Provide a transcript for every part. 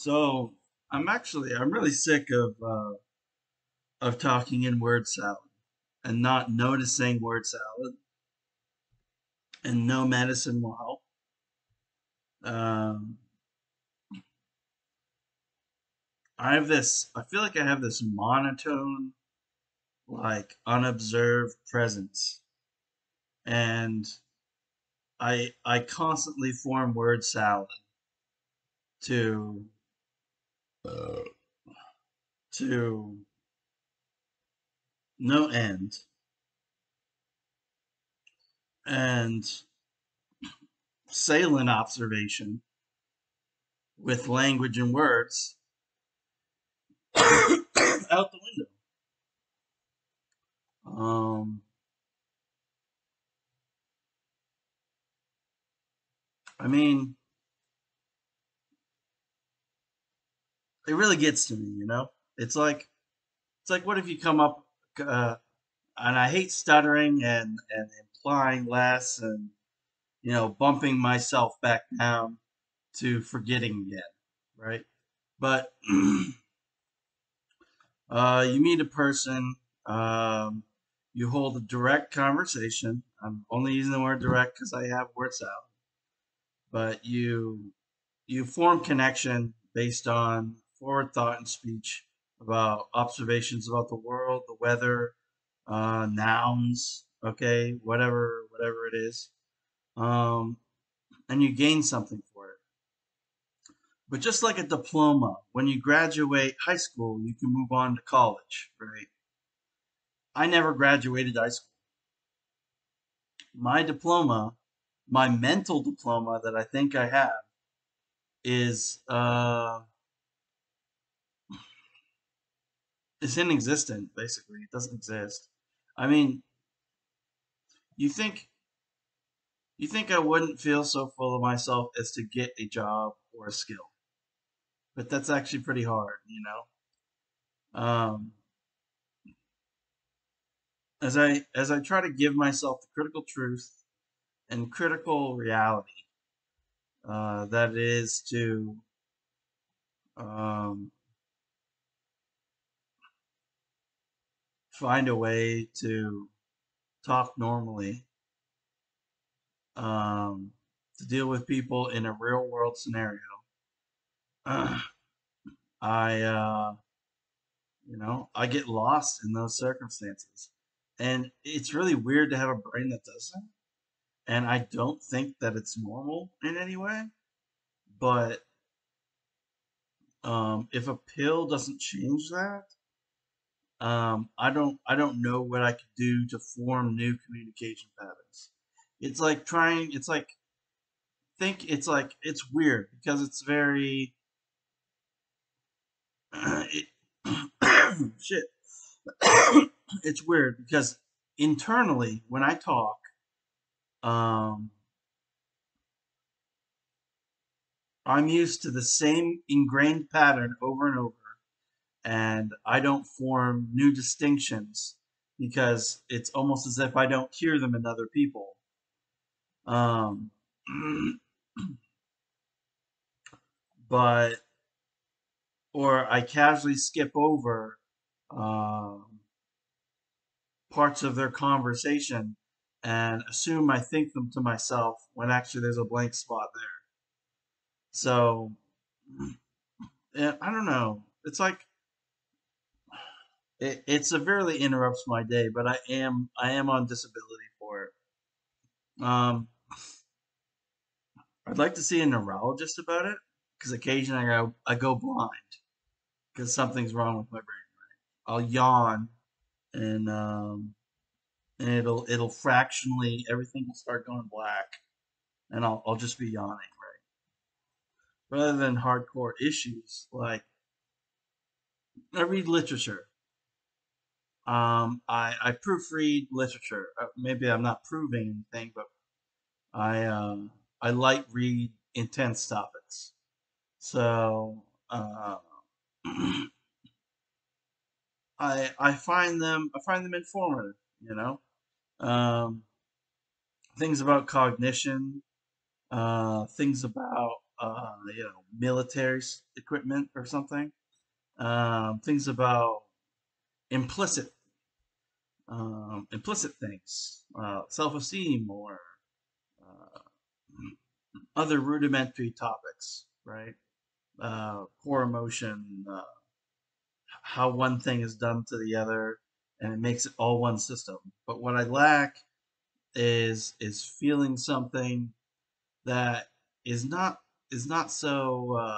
So I'm really sick of talking in word salad and not noticing word salad, and no medicine will help. Um, I feel like I have this monotone, like unobserved presence, and I constantly form word salad to to no end, and salient observation with language and words out the window. Um, I mean, it really gets to me. It's like what if you come up, uh, and I hate stuttering and implying less, and bumping myself back down to forgetting again, right? But you meet a person, um, you hold a direct conversation. I'm only using the word direct because I have words out, but you form connection based on forward thought and speech about observations about the world, the weather, nouns, okay, whatever it is, um, and you gain something for it. But just like a diploma, when you graduate high school, you can move on to college, right? I never graduated high school. My diploma, my mental diploma that I think I have, is inexistent. Basically, it doesn't exist. I mean, you think you think I wouldn't feel so full of myself as to get a job or a skill, but that's actually pretty hard. As I try to give myself the critical truth and critical reality, that is to um, find a way to talk normally, um, to deal with people in a real world scenario. I I get lost in those circumstances. And it's really weird to have a brain that doesn't. And I don't think that it's normal in any way. But if a pill doesn't change that, I don't know what I could do to form new communication patterns. It's like think it's like it's weird because it's very it, shit. It's weird because internally when I talk, um, I'm used to the same ingrained pattern over and over, and I don't form new distinctions because it's almost as if I don't hear them in other people. Um, but or I casually skip over um, parts of their conversation and assume I think them to myself when actually there's a blank spot there. So yeah, I don't know. It's like it severely interrupts my day, but I am on disability for it. I'd like to see a neurologist about it because occasionally I go blind because something's wrong with my brain. I'll yawn and it'll fractionally everything will start going black and I'll just be yawning, right? Rather than hardcore issues like I read literature. I proofread literature. Maybe I'm not proving anything, but I I light read intense topics. So I find them informative. You know, um, things about cognition, things about military equipment or something. Things about implicit implicit things, self-esteem, or uh, other rudimentary topics, right? Core emotion, how one thing is done to the other, and it makes it all one system. But what I lack is feeling something that is not is not so.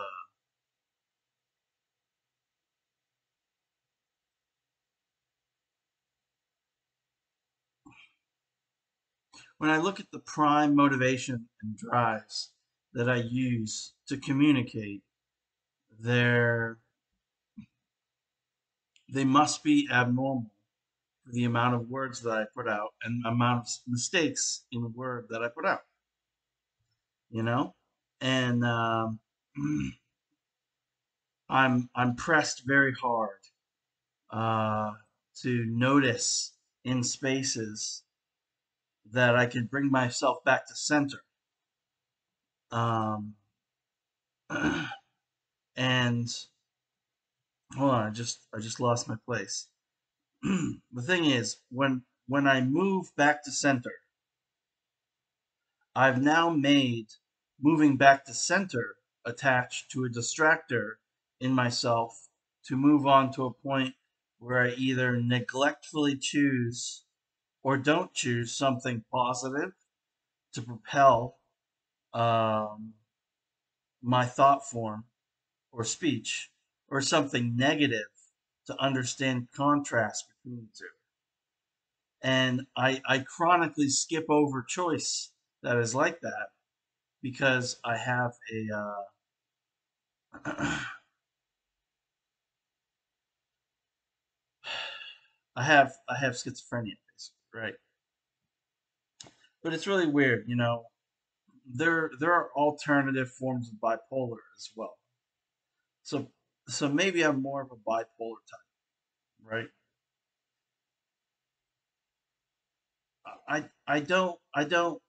When I look at the prime motivation and drives that I use to communicate, they're they must be abnormal for the amount of words that I put out and the amount of mistakes in the word that I put out. You know, and I'm pressed very hard uh, to notice in spaces that I can bring myself back to center. Um, and hold on, I just lost my place. The thing is, when I move back to center, I've now made moving back to center attached to a distractor in myself to move on to a point where I either neglectfully choose or don't choose something positive to propel um, my thought form or speech, or something negative to understand contrast between the two. And I chronically skip over choice that is like that because I have I have schizophrenia, basically, right? But it's really weird, you know. There are alternative forms of bipolar as well. So so maybe I'm more of a bipolar type, right? I don't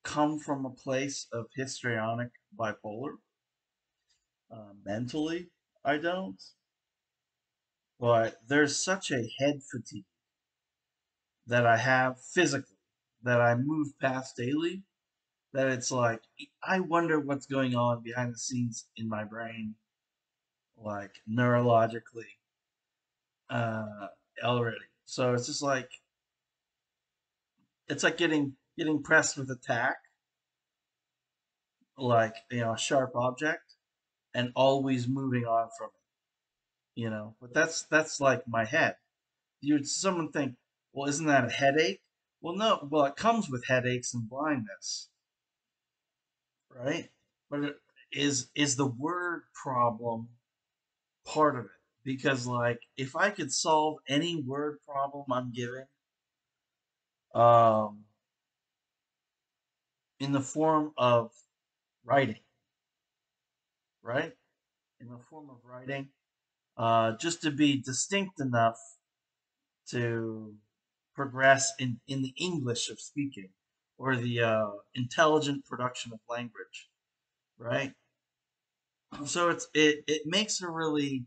come from a place of histrionic bipolar. Mentally, I don't. But there's such a head fatigue that I have physically that I move past daily that it's like I wonder what's going on behind the scenes in my brain, like neurologically, uh, already. So it's just like it's like getting pressed with a tack, like a sharp object, and always moving on from it. But that's like my head. You'd someone think, well, isn't that a headache? Well, no. Well, it comes with headaches and blindness, right? But is the word problem part of it? Because like, if I could solve any word problem I'm given, um, in the form of writing, right? In the form of writing, just to be distinct enough to progress in the English of speaking or the intelligent production of language, right? So it makes a really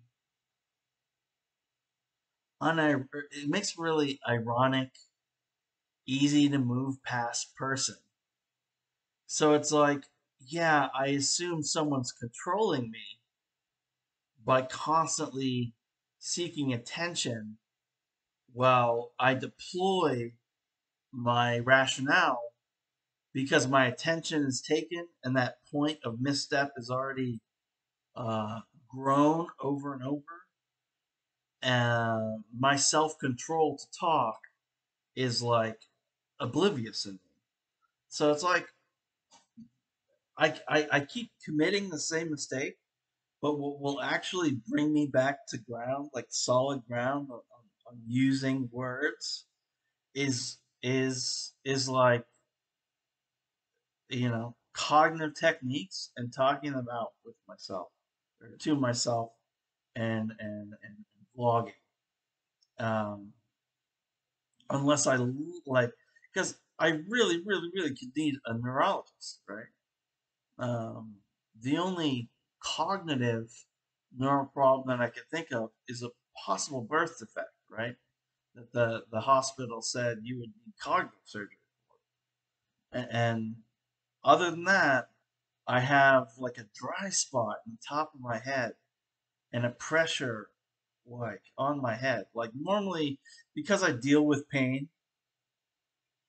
it makes a really ironic, easy to move past person. So it's like, yeah, I assume someone's controlling me by constantly seeking attention while I deploy my rationale because my attention is taken and that point of misstep is already uh, grown over and over. And my self control to talk is like oblivious in me. So it's like I keep committing the same mistake, but what will actually bring me back to ground, like solid ground on using words, is like cognitive techniques and talking them out with myself or to myself and vlogging. Um, unless like, because I really, really, really could need a neurologist, right? Um, the only cognitive neural problem that I could think of is a possible birth defect, right? That the hospital said you would need cognitive surgery. And other than that, I have like a dry spot in the top of my head and a pressure like on my head. Like normally, because I deal with pain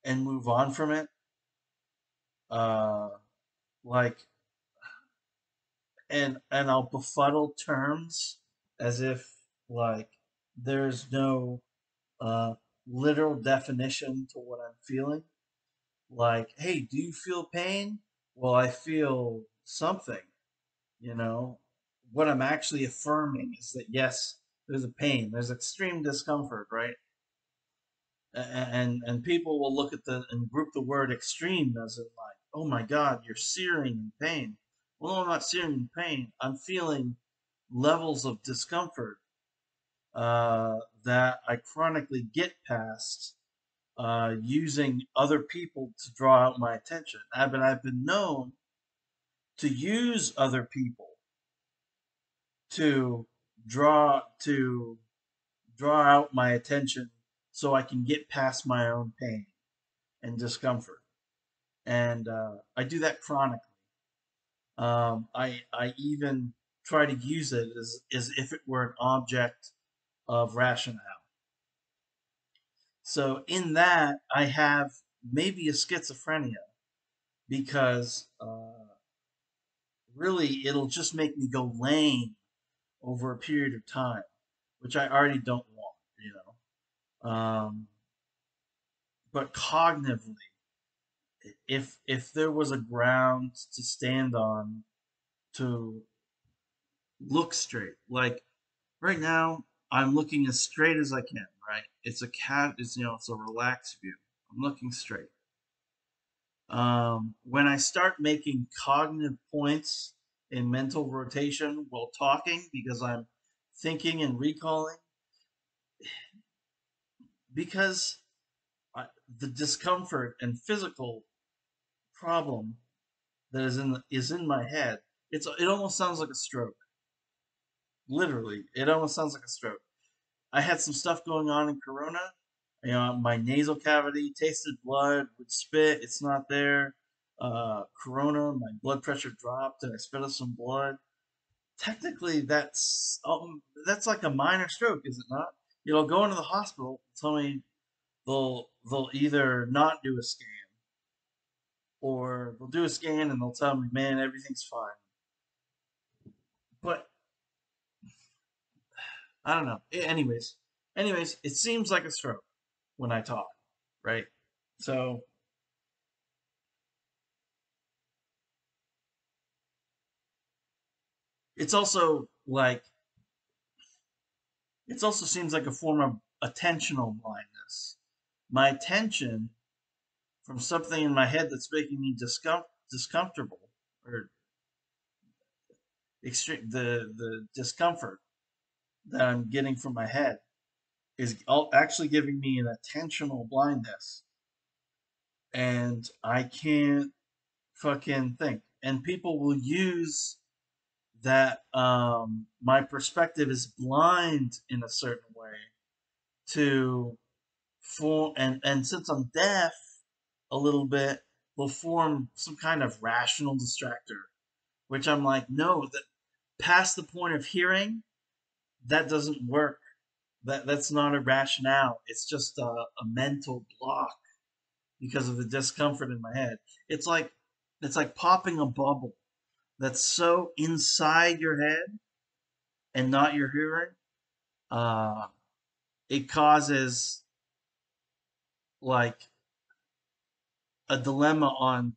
and move on from it, uh, like and I'll befuddle terms as if like there's no uh, literal definition to what I'm feeling. Like, hey, do you feel pain? Well, I feel something. You know, what I'm actually affirming is that yes, there's a pain, there's extreme discomfort, right? And people will look at the and group the word extreme as in like, oh my God, you're searing in pain. Well, no, I'm not searing in pain. I'm feeling levels of discomfort that I chronically get past using other people to draw out my attention. I've been known to use other people to to draw out my attention so I can get past my own pain and discomfort. And I do that chronically. I even try to use it as if it were an object of rationale. So in that, I have maybe a schizophrenia because really it'll just make me go lame over a period of time, which I already don't want, you know. But cognitively, if there was a ground to stand on to look straight, like right now, I'm looking as straight as I can, right? It's a cat, it's it's a relaxed view. I'm looking straight. When I start making cognitive points in mental rotation while talking, because I'm thinking and recalling, because I, the discomfort and physical problem that is in my head, it almost sounds like a stroke. Literally, it almost sounds like a stroke. I had some stuff going on in Corona. You know, my nasal cavity tasted blood, would spit, it's not there. Corona, my blood pressure dropped, and I spit out some blood. Technically, that's like a minor stroke, is it not? You know, go into the hospital, tell me they'll either not do a scan or they'll do a scan and they'll tell me, man, everything's fine. But I don't know. Anyways, it seems like a stroke when I talk, right? So it's also like it also seems like a form of attentional blindness. My attention from something in my head that's making me discomfortable or extreme the discomfort that I'm getting from my head is actually giving me an attentional blindness, and I can't fucking think. And people will use that my perspective is blind in a certain way to form, and since I'm deaf a little bit, will form some kind of rational distractor, which I'm like, no, that past the point of hearing, that doesn't work. That's not a rationale. It's just a mental block because of the discomfort in my head. It's like it's like popping a bubble that's so inside your head and not your hearing. Uh, it causes like a dilemma on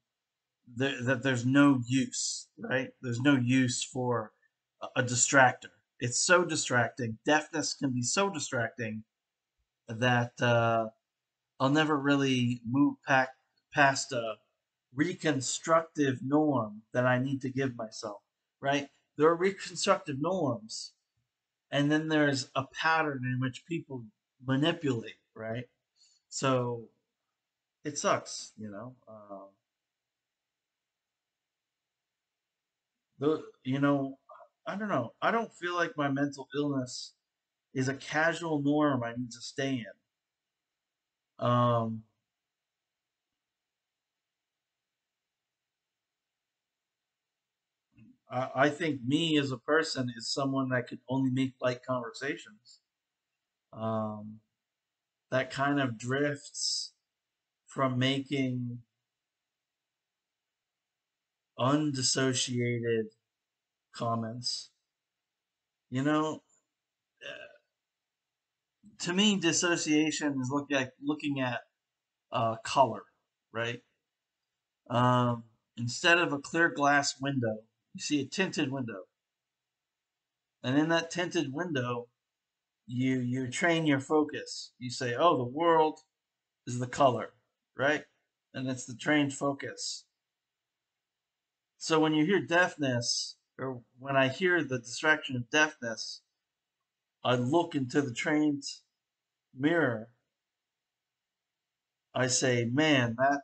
that there's no use, right? There's no use for a distractor. It's so distracting. Deafness can be so distracting that I'll never really move past a reconstructive norm that I need to give myself, right? There are reconstructive norms, and then there's a pattern in which people manipulate, right? So it sucks, you know. You know, I don't know. I don't feel like my mental illness is a casual norm I need to stay in. I think me as a person is someone that can only make light conversations. Um, that kind of drifts from making undissociated comments. You know, to me, dissociation is looking at color, right? Instead of a clear glass window, you see a tinted window, and in that tinted window, you train your focus. You say, "Oh, the world is the color," right? And it's the trained focus. So when you hear deafness, or when I hear the distraction of deafness, I look into the trained mirror. I say, "Man, that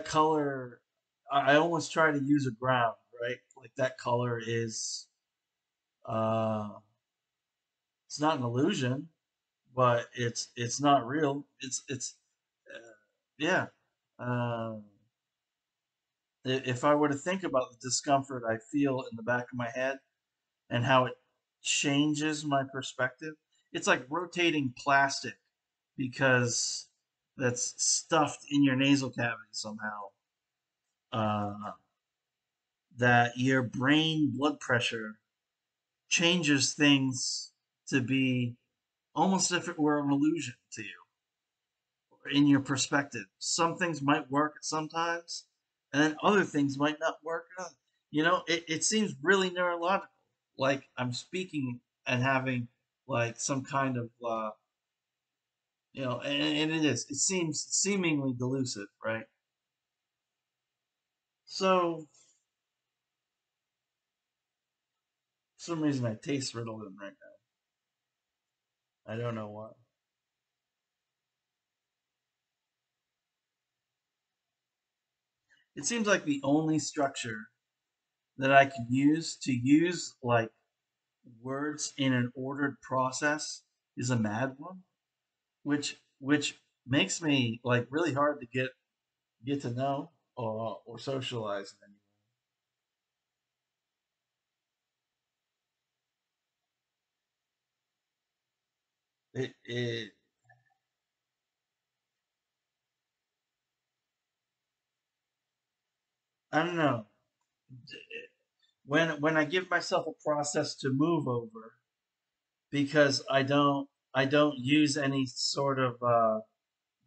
color." I almost try to use a ground, right? Like that color is, uh, it's not an illusion, but it's not real. Uh, yeah. Um, if I were to think about the discomfort I feel in the back of my head and how it changes my perspective, it's like rotating plastic because that's stuffed in your nasal cavity somehow. Uh, that your brain blood pressure changes things to be almost if it were an illusion to you in your perspective. Some things might work sometimes, and then other things might not work. It seems really neurological. Like I'm speaking and having like some kind of, and it is. It seems seemingly delusive, right? So, for some reason, my taste riddled in right now. I don't know why. It seems like the only structure that I can use like words in an ordered process is a mad one, which makes me like really hard to get to know or socialize in any way. I don't know. When I give myself a process to move over because I don't use any sort of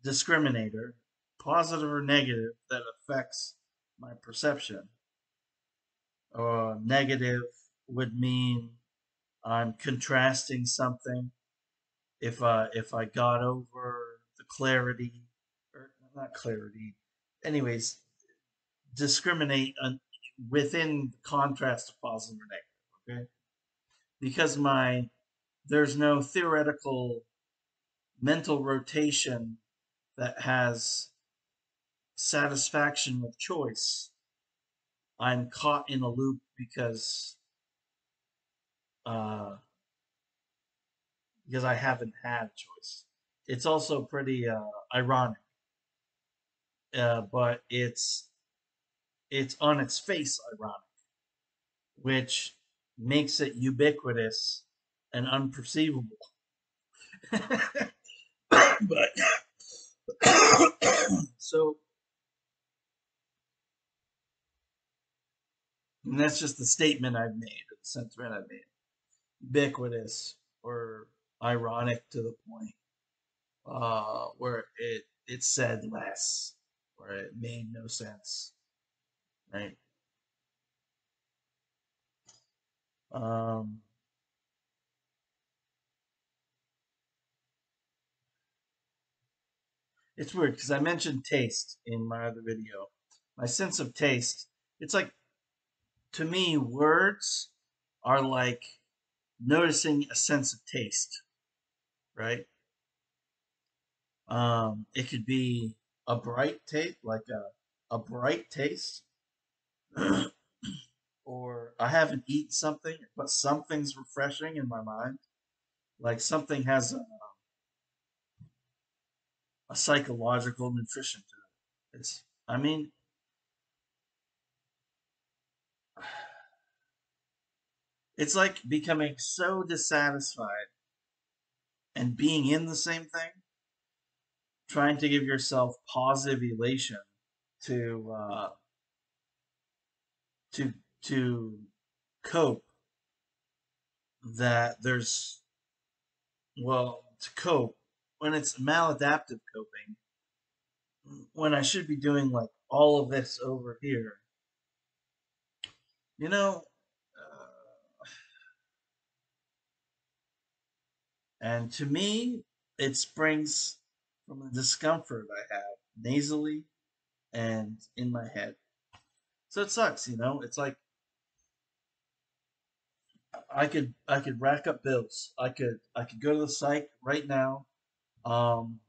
discriminator, positive or negative, that affects my perception. Negative would mean I'm contrasting something. If I got over the clarity, or not clarity, anyways, discriminate within the contrast of positive or negative. Okay, because my there's no theoretical mental rotation that has satisfaction with choice. I'm caught in a loop uh, because I haven't had a choice. It's also pretty ironic, but it's on its face ironic, which makes it ubiquitous and unperceivable. But so and that's just the statement I've made, or the sentiment I've made. Ubiquitous or ironic to the point where it said less, where it made no sense, right? Um, it's weird because I mentioned taste in my other video. My sense of taste. It's like, to me, words are like noticing a sense of taste, right? It could be a bright taste, like a bright taste or I haven't eaten something, but something's refreshing in my mind. Like something has a psychological nutrition to it. I mean, it's like becoming so dissatisfied and being in the same thing, trying to give yourself positive elation to to to cope, that there's, well, to cope when it's maladaptive coping, when I should be doing like all of this over here, you know. And to me, it springs from the discomfort I have nasally and in my head. So it sucks, you know. It's like I could rack up bills. I could go to the psych right now, um,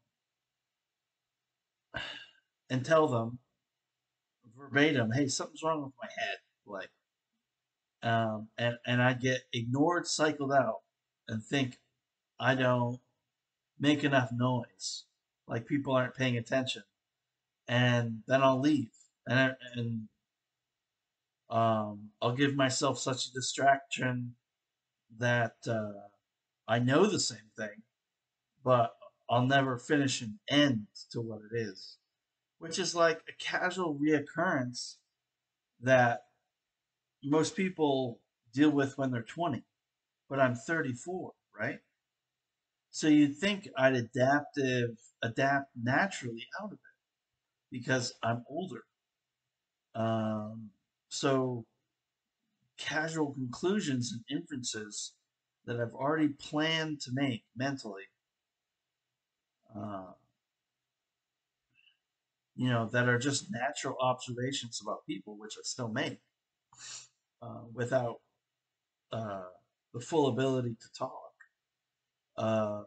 and tell them verbatim, hey, something's wrong with my head. Like, and I get ignored, cycled out, and think I don't make enough noise. Like people aren't paying attention, and then I'll leave, and I'll give myself such a distraction that I know the same thing, but I'll never finish an end to what it is, which is like a casual reoccurrence that most people deal with when they're 20, but I'm 34, right? So you'd think I'd adapt naturally out of it because I'm older. Um, so casual conclusions and inferences that I've already planned to make mentally, uh, that are just natural observations about people, which I still make without uh, the full ability to talk. Uh,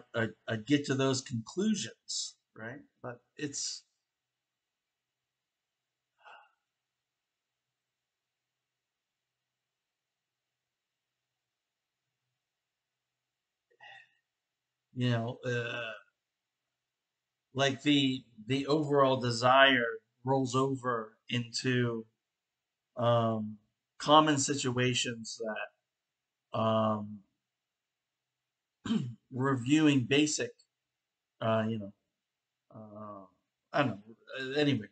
I get to those conclusions, right? But it's, you know, uh, like the overall desire rolls over into um, common situations that reviewing basic, uh, you know, uh, I don't know. Anyway,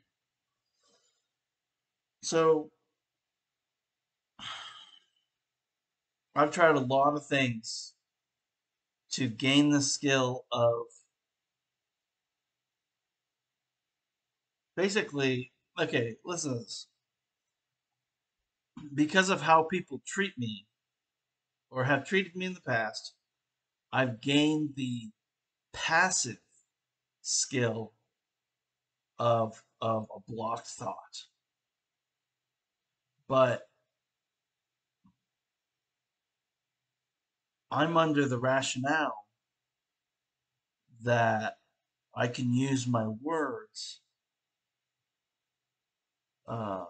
so I've tried a lot of things to gain the skill of basically, okay, listen to this. Because of how people treat me or have treated me in the past, I've gained the passive skill of a blocked thought. But I'm under the rationale that I can use my words. Uh,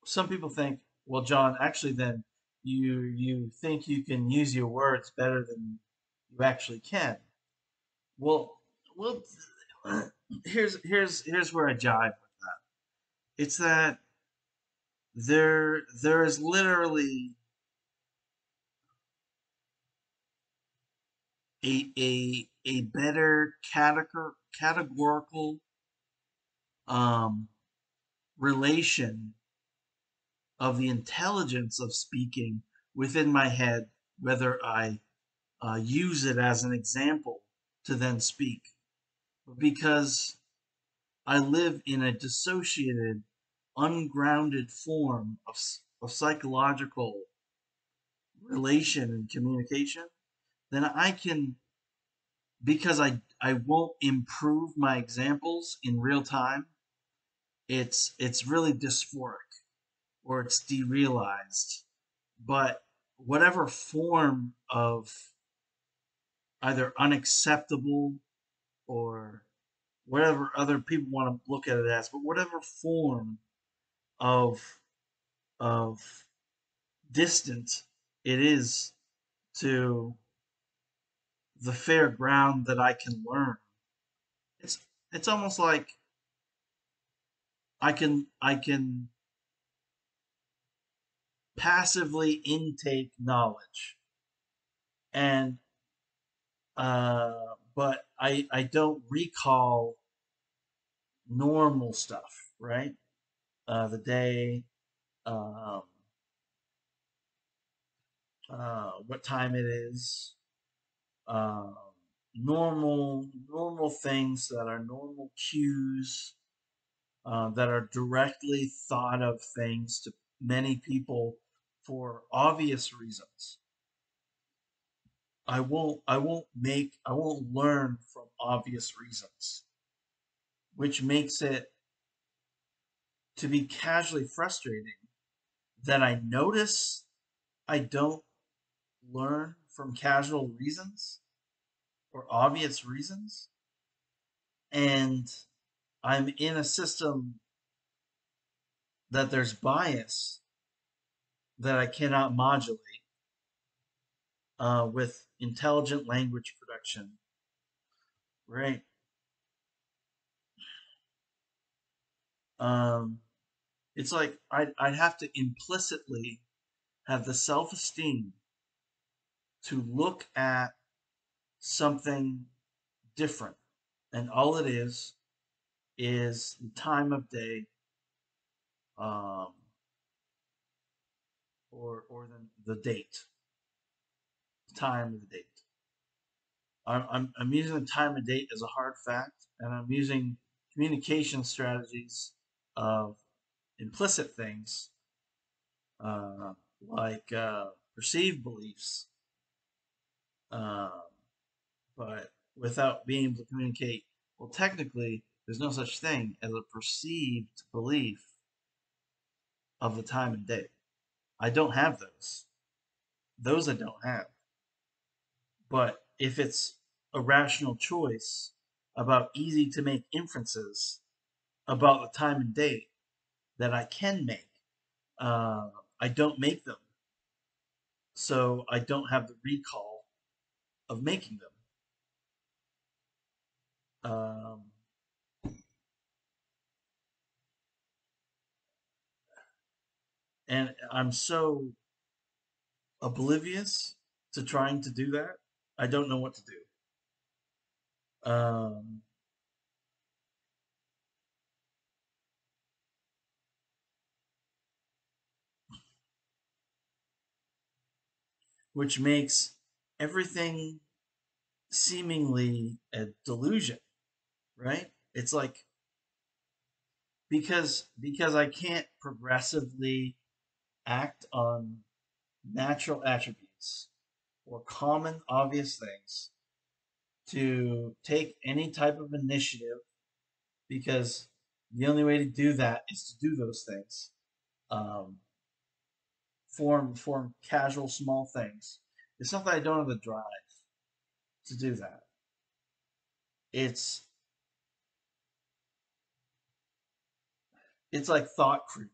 some people think, well, John, actually, then you think you can use your words better than you actually can. Well, well, here's where I jive with that. It's that there is literally a better categorical um, relation of the intelligence of speaking within my head, whether I use it as an example to then speak, because I live in a dissociated, ungrounded form of psychological relation and communication, then I can, because I won't improve my examples in real time, it's really dysphoric or it's derealized. But whatever form of either unacceptable or whatever other people want to look at it as, but whatever form of of distant it is to the fair ground that I can learn. It's it's almost like I can passively intake knowledge, and but I don't recall normal stuff, right? The day, um, what time it is, um, normal things that are normal cues, that are directly thought of things to many people for obvious reasons. I won't learn from obvious reasons, which makes it to be casually frustrating that I notice I don't learn from casual reasons or obvious reasons, and I'm in a system that there's bias that I cannot modulate with intelligent language production, right? Um, it's like I'd have to implicitly have the self esteem to look at something different, and all it is the time of day, um, or the date, time of the date. I'm using the time of date as a hard fact, and I'm using communication strategies of implicit things, uh, like perceived beliefs, uh, but without being able to communicate. Well, technically, there's no such thing as a perceived belief of the time and date. I don't have those. Those I don't have. But if it's a rational choice about easy to make inferences about the time and date that I can make, uh, I don't make them. So I don't have the recall of making them. And I'm so oblivious to trying to do that. I don't know what to do. Um, which makes everything seemingly a delusion, right? It's like because I can't progressively act on natural attributes or common obvious things to take any type of initiative, because the only way to do that is to do those things. Um, form casual small things. It's not that I don't have the drive to do that. It's it's like thought creep.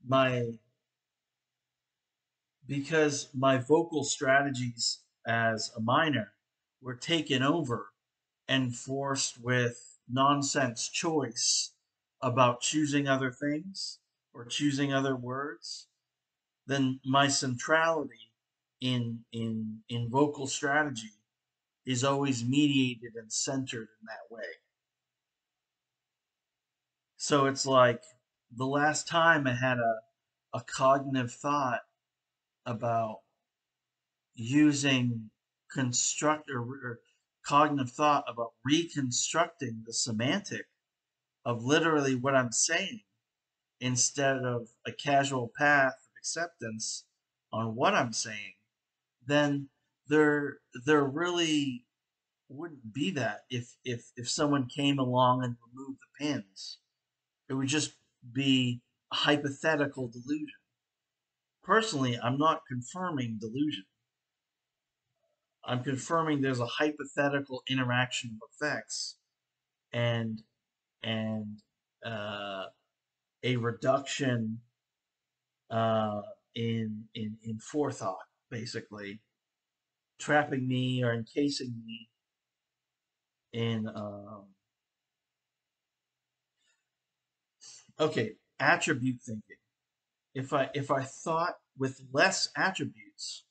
My Because my vocal strategies as a minor were taken over and forced with nonsense choice about choosing other things or choosing other words, then my centrality in vocal strategy is always mediated and centered in that way. So it's like the last time I had a cognitive thought about using or cognitive thought about reconstructing the semantic of literally what I'm saying instead of a casual path of acceptance on what I'm saying, then there really wouldn't be that if someone came along and removed the pins. It would just be a hypothetical delusion. Personally, I'm not confirming delusion. I'm confirming there's a hypothetical interaction of effects, and and uh, a reduction uh, in forethought, basically trapping me or encasing me in okay, attribute thinking. If I thought with less attributes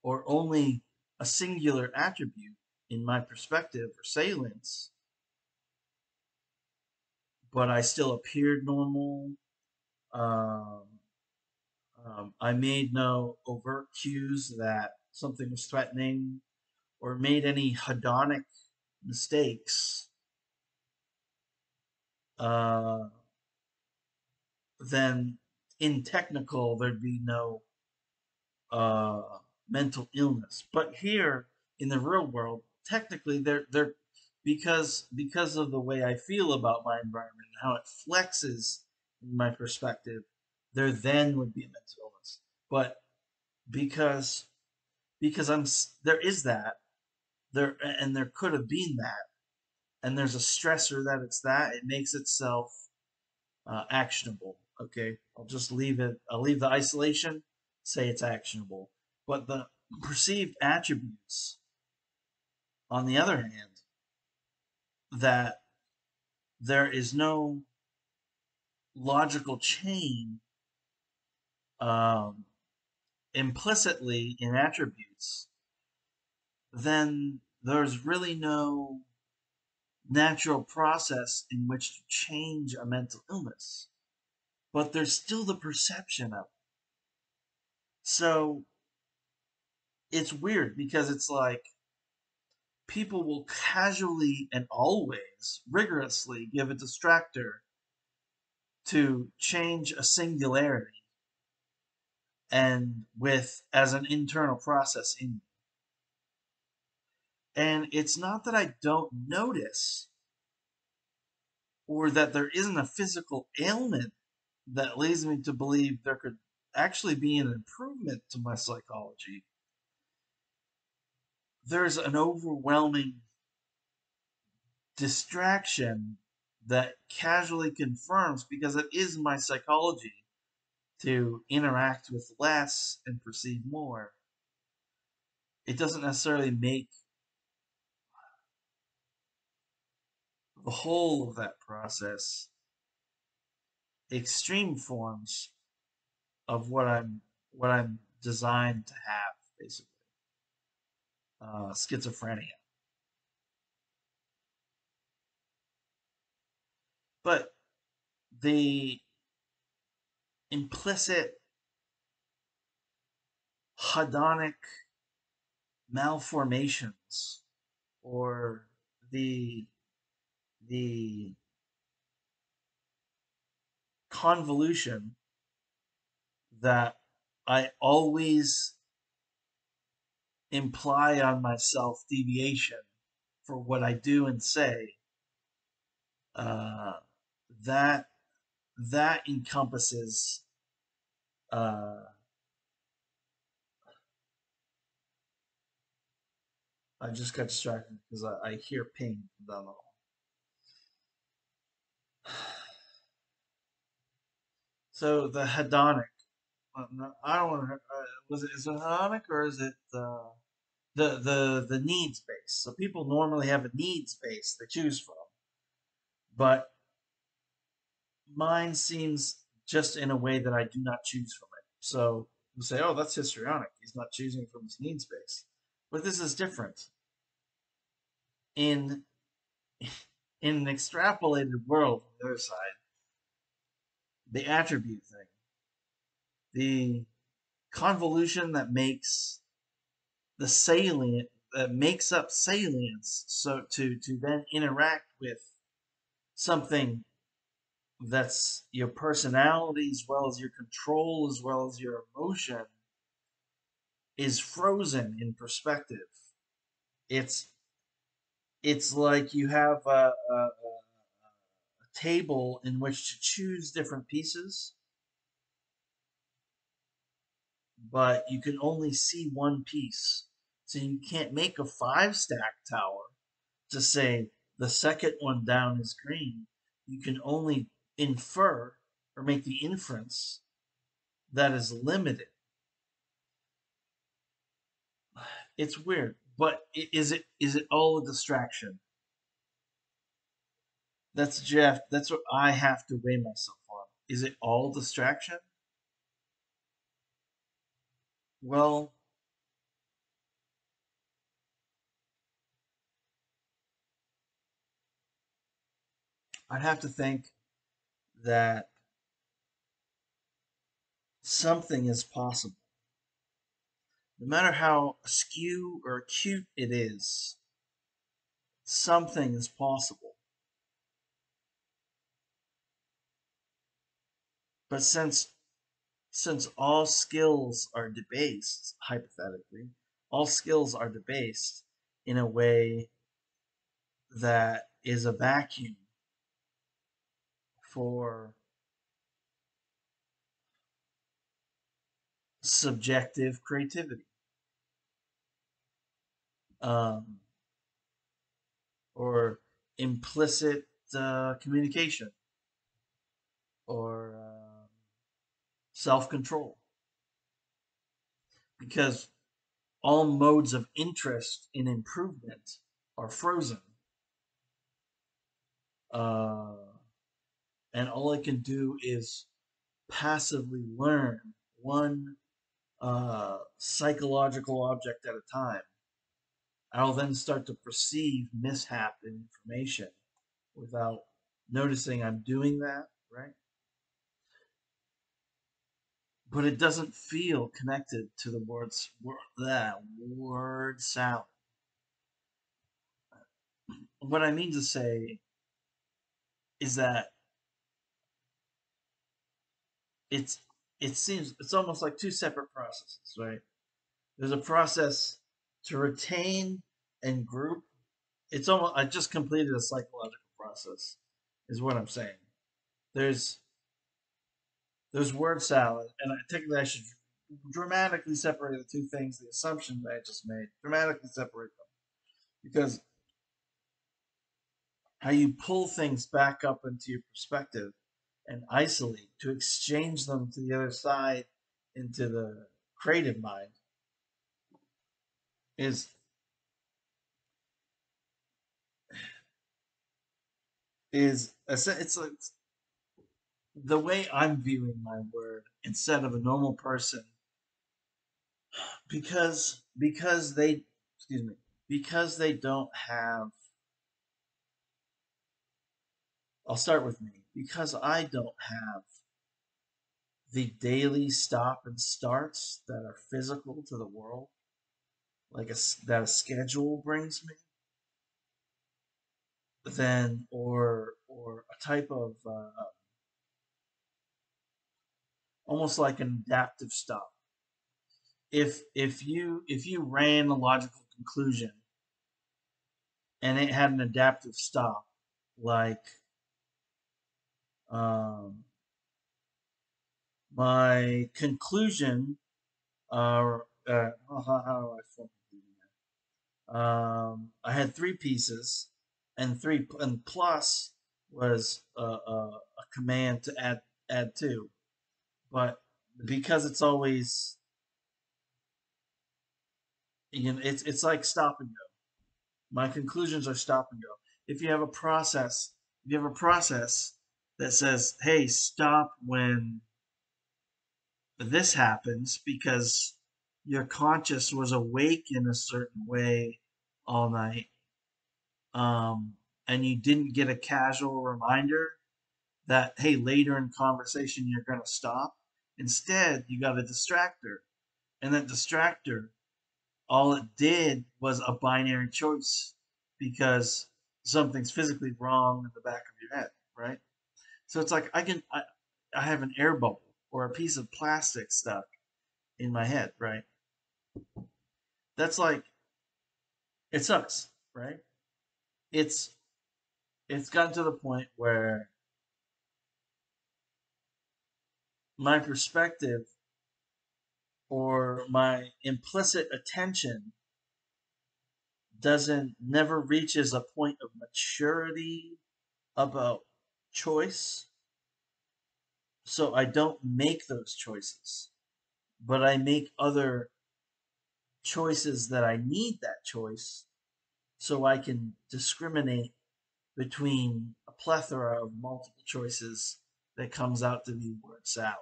or only a singular attribute in my perspective or salience, but I still appeared normal. Um, I made no overt cues that something was threatening or made any hedonic mistakes. Uh, then in technical there'd be no uh, mental illness. But here in the real world, technically, they're because of the way I feel about my environment and how it flexes in my perspective, there then would be a mental illness. But because because there is that there and there could have been that, and there's a stressor that it's that it makes itself actionable. Okay, I'll just leave it. I'll leave the isolation. Say it's actionable, but the perceived attributes, on the other hand, that there is no logical chain um, implicitly in attributes, then there's really no natural process in which to change a mental illness. But there's still the perception of it. So it's weird because it's like people will casually and always rigorously give a distractor to change a singularity and with as an internal process in, and it's not that I don't notice or that there isn't a physical ailment that leads me to believe there could actually be an improvement to my psychology. There's an overwhelming distraction that casually confirms, because it is my psychology to interact with less and perceive more. It doesn't necessarily make the whole of that process extreme forms of what I'm designed to have, basically schizophrenia. But the implicit hedonic malformations or the the convolution that I always imply on myself deviation for what I do and say, uh, that that encompasses uh, I just got distracted because I hear ping down the hall. So the hedonic, I don't want to. Was it is it hedonic or is it the needs base? So people normally have a needs base they choose from, but mine seems just in a way that I do not choose from it. So you say, oh, that's histrionic. He's not choosing from his needs base, but this is different in in an extrapolated world. On the other side, the attribute thing, the convolution that makes the salient that makes up salience, so to then interact with something that's your personality as well as your control as well as your emotion is frozen in perspective. It's it's like you have a table in which to choose different pieces, but you can only see one piece. So you can't make a five stack tower to say the second one down is green. You can only infer or make the inference that is limited. It's weird, but is it all a distraction? That's Jeff. That's what I have to weigh myself on. Is it all distraction? Well, I'd have to think that something is possible. No matter how askew or acute it is, something is possible. But since all skills are debased, hypothetically, all skills are debased in a way that is a vacuum for subjective creativity, um, or implicit communication, or self control. Because all modes of interest in improvement are frozen. Uh, and all I can do is passively learn one psychological object at a time. I'll then start to perceive mishap and information without noticing I'm doing that, right? But it doesn't feel connected to the that word salad. What I mean to say is that it's it seems it's almost like two separate processes, right? There's a process to retain and group. It's almost I just completed a psychological process, is what I'm saying. There's there's word salad, and technically I should dramatically separate the two things. The assumption that I just made, dramatically separate them, because how you pull things back up into your perspective and isolate to exchange them to the other side into the creative mind is it's like the way I'm viewing my word instead of a normal person, because they excuse me, because they don't have, I'll start with me, because I don't have the daily stop and starts that are physical to the world, like that a schedule brings me, then or a type of almost like an adaptive stop. If you ran a logical conclusion and it had an adaptive stop, like um, my conclusion, how do I fucking do that? I had three pieces, and plus was a command to add two, but because it's always, it's like stop and go. My conclusions are stop and go. If you have a process, if you have a process that says, "Hey, stop when this happens," because your conscious was awake in a certain way all night, um, and you didn't get a casual reminder that, hey, later in conversation you're going to stop. Instead, you got a distractor, and that distractor, all it did was a binary choice because something's physically wrong in the back of your head, right? So it's like I have an air bubble or a piece of plastic stuck in my head, right? That's like, it sucks, right? It's it's gotten to the point where my perspective or my implicit attention doesn't never reaches a point of maturity about choice, So I don't make those choices, but I make other choices that I need that choice so I can discriminate between a plethora of multiple choices that comes out to be word salad.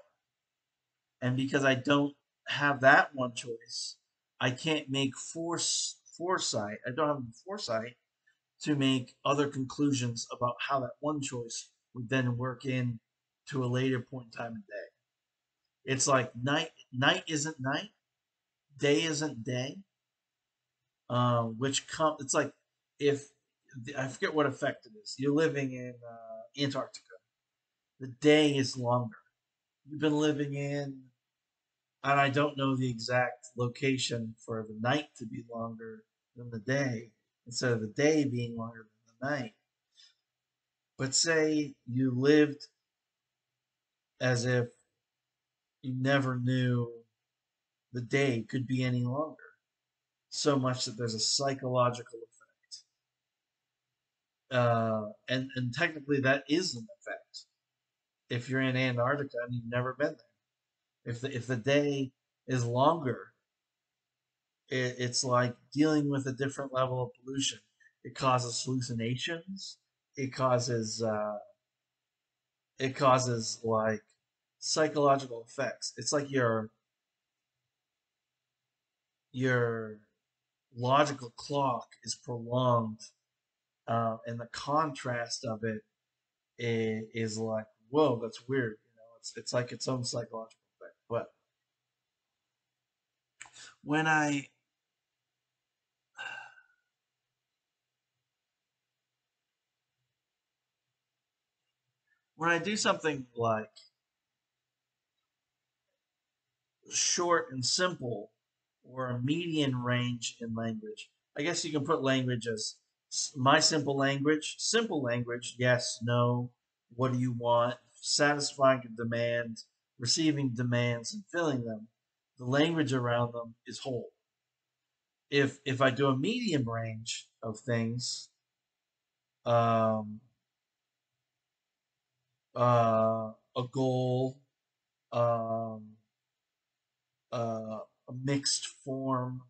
And because I don't have that one choice, I can't make foresight. I don't have the foresight to make other conclusions about how that one choice would then work in to a later point in time and day. It's like night isn't night, day isn't day. It's like if I forget what effect it is. You're living in Antarctica. The day is longer. You've been living in, and I don't know the exact location for the night to be longer than the day, instead of the day being longer than the night. But say you lived as if you never knew the day could be any longer, so much that there's a psychological effect. And technically, that is an effect. If you're in Antarctica and you've never been there, if the day is longer, it's like dealing with a different level of pollution. It causes hallucinations. It causes like psychological effects. It's like your logical clock is prolonged, and the contrast of it is like, whoa, that's weird. It's like its own psychological effect. But when I when I do something like short and simple or a median range in language, I guess you can put language as my simple language, yes, no, what do you want, satisfying a demand, receiving demands, and filling them. The language around them is whole. If I do a medium range of things, um, a goal, um, a mixed form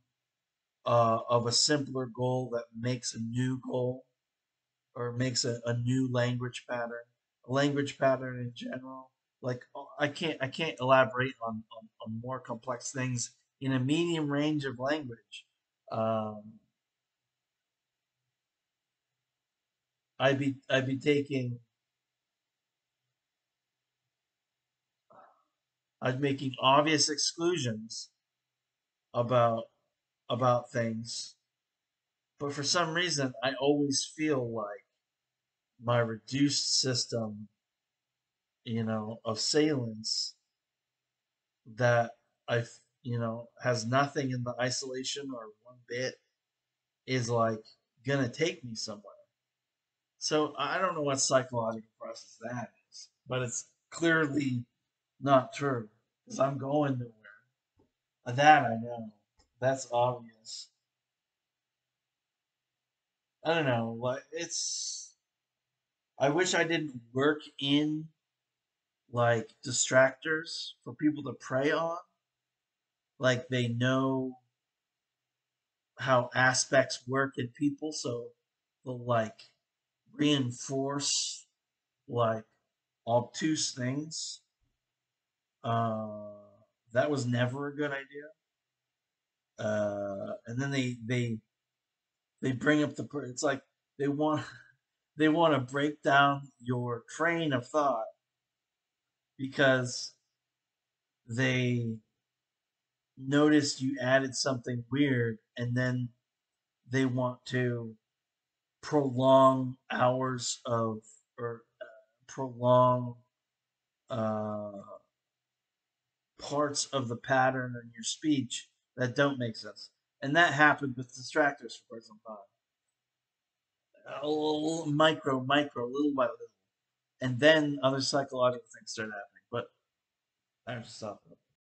of a simpler goal that makes a new goal or makes a new language pattern in general. Like I can't elaborate on more complex things in a medium range of language. Um, I'd be taking I'd making obvious exclusions about things, but for some reason I always feel like my reduced system, of salience that has nothing in the isolation or one bit is like gonna take me somewhere. So I don't know what psychological process that is, but it's clearly not true because I'm going nowhere. That I know. That's obvious. I don't know. Like it's. I wish I didn't work in like distractors for people to prey on. Like they know how aspects work in people, so they'll like reinforce like obtuse things. Uh, that was never a good idea. And then they bring up it's like they want they want to break down your train of thought because they noticed you added something weird, and then they want to prolong hours of or prolong uh, parts of the pattern in your speech that don't make sense. And that happened with distractors for quite some time. A little micro, little by little. And then other psychological things started happening. But I have to stop.